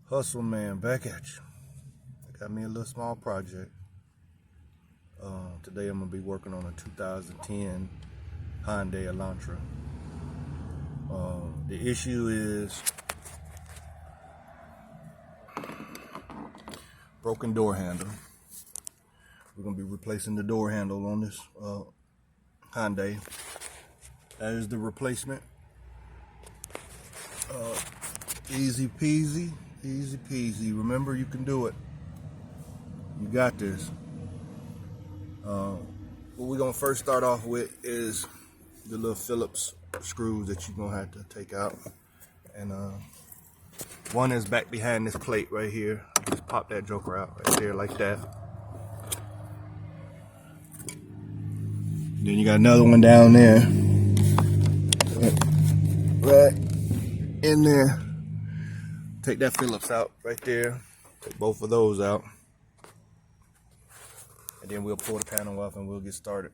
Hustle man, back at you. I got me a little small project. Today I'm gonna be working on a 2010 Hyundai Elantra. The issue is broken door handle. We're gonna be replacing the door handle on this Hyundai. That is the replacement. Easy peasy, easy peasy. Remember, you can do it. You got this. What we're gonna first start off with is the little Phillips screws that you're gonna have to take out. And one is back behind this plate right here. Just pop that joker out right there like that. Then you got another one down there. Right in there. Take that Phillips out right there. Take both of those out. And then we'll pull the panel off and we'll get started.